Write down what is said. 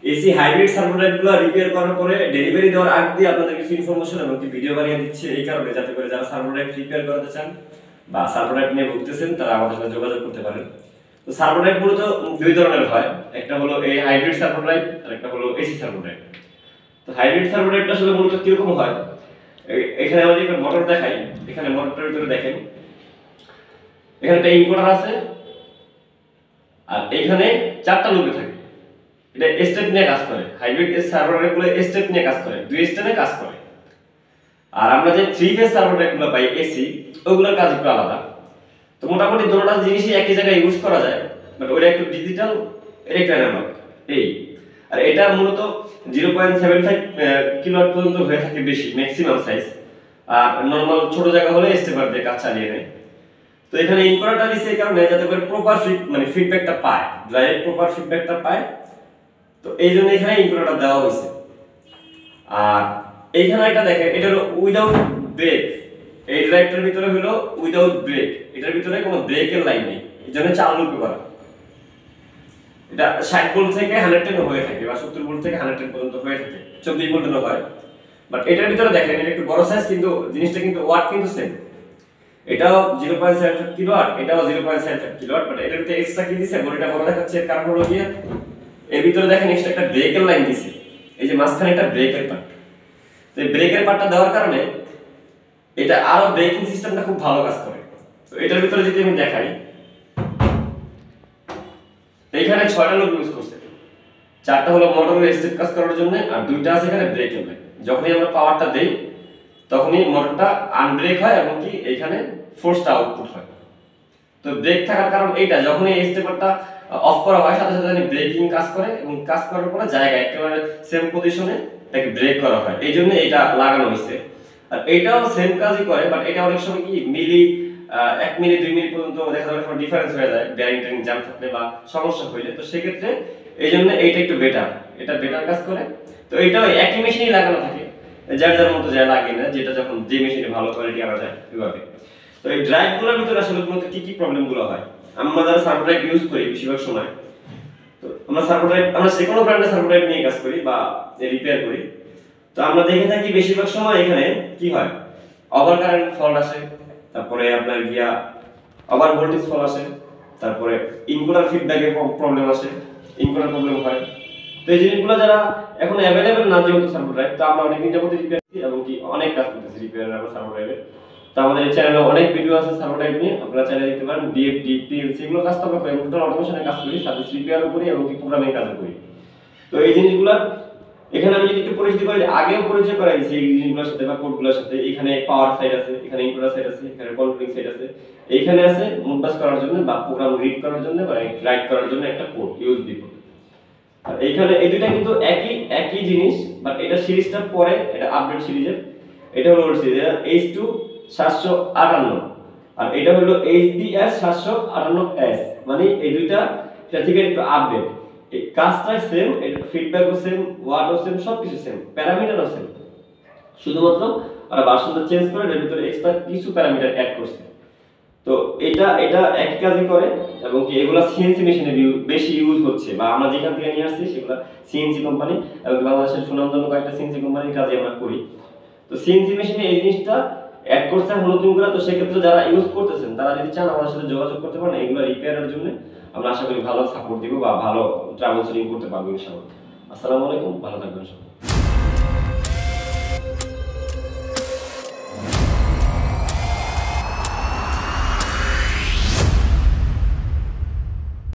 AC hybrid servo ড্রাইভগুলো repair করার পরে delivery দেওয়ার আগ দিয়ে আপনাদের কিছু ইনফরমেশন এবং ভিডিও বানিয়ে দিচ্ছে এই কারণে, যাতে করে যারা সার্ভো ড্রাইভ রিপেয়ার করাতে চান বা সার্ভো ড্রাইভ নিয়ে ভুগতেছেন তারা আমাদের সাথে যোগাযোগ করতে পারেন। তো সার্ভো ড্রাইভ মূলত দুই ধরনের হয়, একটা হলো এই হাইব্রিড সার্ভো ড্রাইভ আর একটা হলো এসি সার্ভো ড্রাইভ। তো হাইব্রিড সার্ভো ড্রাইভটা আসলে মূলত কিরকম হয়, এখানে আমাদের একটা মোটর দেখাই, এখানে মোটরটার ভিতরে দেখেন এখানে একটা ইনভার্টার আছে আর এখানে চারটা লুপে থাকে। এটা স্টেপ নিয়ে কাজ করে, হাইব্রিড সার্ভো ড্রাইভগুলো স্টেপ নিয়ে কাজ করে, দুই স্টেপে কাজ করে। আর আমরা যে 3 ফেজ সার্ভো ড্রাইভগুলো পাই এসি, ওগুলোর কাজ একটু আলাদা। তো মোটামুটি দুটোটা জিনিসই একই জায়গায় ইউজ করা যায়, বাট ওটা একটু ডিজিটাল, এটা একটু অ্যানালগ। এই আর এটা মূলত 0.75 কিলোওয়াট পর্যন্ত হয়ে থাকে বেশি ম্যাক্সিমাম সাইজ, আর নরমাল ছোট জায়গা হলে স্টেপার দিয়ে কাজ চালিয়ে নেয়। তো এখানে ইনভার্টারটা দিছে এই কারণে যাতে করে প্রপার ফিডব্যাকটা পায়, ড্রাইভ প্রপার ফিডব্যাকটা পায়। তো এই জন্য এখানে ইনভার্টারটা দেওয়া হয়েছে। আর এইখানে এটা দেখেন, এটা হলো উইদাউট ব্রেক, এই ড্রাইভটার ভিতরে হলো উইদাউট ব্রেক, এটার ভিতরে কোনো ব্রেকের লাইন নেই, এই জন্য 4 লুপে করা। এটা 60 ভোল্ট থেকে 110 হয়ে থাকে বা 70 ভোল্ট থেকে 110 পর্যন্ত হয়ে থাকে, 24 ভোল্টেরও হয়। বাট এটার ভিতরে দেখেন এটা একটু বড় সাইজ, কিন্তু জিনিসটা কিন্তু ওয়াট কিন্তু সেম। এটাও 0.75 কিলোওয়াট, এটাও 0.75 কিলোওয়াট, বাট এটার ভিতরে এক্সট্রা কি দিয়েছে বডিটা বড় দেখাচ্ছে, এর কারণ হলো গিয়ে এর ভিতরে দেখেন এক্সট্রা একটা ব্রেকের লাইন দিয়েছে, এই যে মাঝখানে একটা ব্রেকের পার্ট। তো এই ব্রেকের পার্টটা দেওয়ার কারণে এটা আরো ব্রেকিং সিস্টেমটা খুব ভালো কাজ করে। তো এটার ভিতরে যদি আমি দেখাই, এইখানে 6টা লুপ ইউজ করছে, 4টা হলো মোটরের স্টেপ কাজ করার জন্য আর 2টা আছে এখানে ব্রেকের লাইন। যখনই আমরা পাওয়ারটা দেই তখনই মোটরটা আনব্রেক হয় এবং কি এখানে ফোর্সটা আউটপুট হয়। তো ব্রেক থাকার কারণ এইটা, যখনই এই স্টেপারটা অফ করা হয় সাথে সাথে ব্রেকিং কাজ করে এবং কাজ করার পরে জায়গায় একেবারে সেম পজিশনে এটাকে ব্রেক করা হয়, এই জন্য এটা লাগানো হয়েছে। আর এটাও সেম কাজই করে, বাট এটা অনেক সময় কি মিলি 1 মিনিট 2 মিনিট পর্যন্ত দেখা যাবে কোনো ডিফারেন্স হয়ে যায় বেয়ারিং টেরিং জ্যাম থাকলে বা সমস্যা হইলে। তো সেই ক্ষেত্রে এই জন্য এইটা একটু বেটার, এটা বেটার কাজ করে। তো এটাও একই মেশিনেই লাগানো থাকে, যার যার মতো যা লাগে না, যেটা যখন যে মেশিনে ভালো কোয়ালিটি আনা যায় এভাবে। তো এই ড্রাইভগুলোর ভিতরে আসলে মূলত কি কি প্রবলেমগুলো হয়, আমরা যারা সার্ভো ড্রাইভ ইউজ করি বেশিরভাগ সময়, তো আমরা সার্ভো ড্রাইভ, আমরা যে কোনো ব্র্যান্ডের সার্ভো ড্রাইভ নিয়ে কাজ করি বা রিপেয়ার করি, তো আমরা দেখে থাকি বেশিরভাগ সময় এখানে কি হয়, ওভার কারেন্ট ফল্ট আসে, তারপরে আপনার গিয়া ওভার ভোল্টেজ ফল্ট আসে, তারপরে ইনকোডার ফিডব্যাকের প্রবলেম আসে, ইনকোডার প্রবলেম হয়। তো এই জিনিসগুলো যারা এখন অ্যাভেলেবেল না যেহেতু সার্ভো ড্রাইভ, তো আমরা অনেকদিন যাবত রিপেয়ার করি এবং কি অনেক কাজ করতেছি রিপেয়ারের আমরা সার্ভো ড্রাইভের। তো আমাদের এই চ্যানেলে অনেক ভিডিও আছে সার্ভো ড্রাইভ নিয়ে, আপনারা চাইলে দেখতে পারেন। ডিএফডি পিএলসি এগুলো কাজ তো আমরা করি, টোটাল অটোমেশনের কাজ করি, সার্ভিস রিপেয়ারও করি এবং কি প্রোগ্রামিং কাজও করি। তো এই জিনিসগুলো এখানে আমি যদি একটু পরিচিত করি, আগেও পরিচয় করাই দিয়েছি এই জিনিসগুলোর সাথে বা কোডগুলোর সাথে। এখানে পাওয়ার সাইড আছে, এখানে ইনপুট সাইড আছে, এখানে কন্ট্রোলিং সাইড আছে, এইখানে আছে মুভবাস করার জন্য বা প্রোগ্রাম রিড করার জন্য বা রাইট করার জন্য একটা পোর্ট, ইউএসবি পোর্ট। আর এইখানে এই দুটো কিন্তু একই জিনিস, বাট এটা সিরিজটা পরে, এটা আপডেট সিরিজের, এটা হলো ওল্ড সিরিজ, এটা H2 758 আর এটা হলো HBS 758S, মানে এই দুইটা এটা থেকে একটু আপডেট। এই কাজটা সেম, এর ফিডব্যাকও সেম, ওয়ার্ডও সেম, সবকিছু সেম, প্যারামিটারও সেম, শুধুমাত্র ওরা ভার্সনটা চেঞ্জ করে এর ভিতরে এক্সট্রা কিছু প্যারামিটার অ্যাড করছে। তো এটা একই কাজই করে এবং কি এগুলা সিএনসি মেশিনে বেশি ইউজ হচ্ছে, বা আমরা যেখান থেকে নিয়ে আসছি সেগুলা সিএনসি কোম্পানি এবং বাংলাদেশের সুনামধন্য কয়েকটা সিএনসি কোম্পানির কাজে আমরা করি। তো সিএনসি মেশিনে এই জিনিসটা অ্যাড করছে নতুন করে। তো সেক্ষেত্রে যারা ইউজ করতেছেন তারা যদি চান আমাদের সাথে যোগাযোগ করতে পারেন, এগুলো রিপেয়ারের জন্য আমরা আশা করি ভালো সাপোর্ট দিব বা ভালো ট্রাবল শুটিং করতে পারবো ইনশাআল্লাহ। আসসালামু আলাইকুম, ভালো থাকবেন সবাই।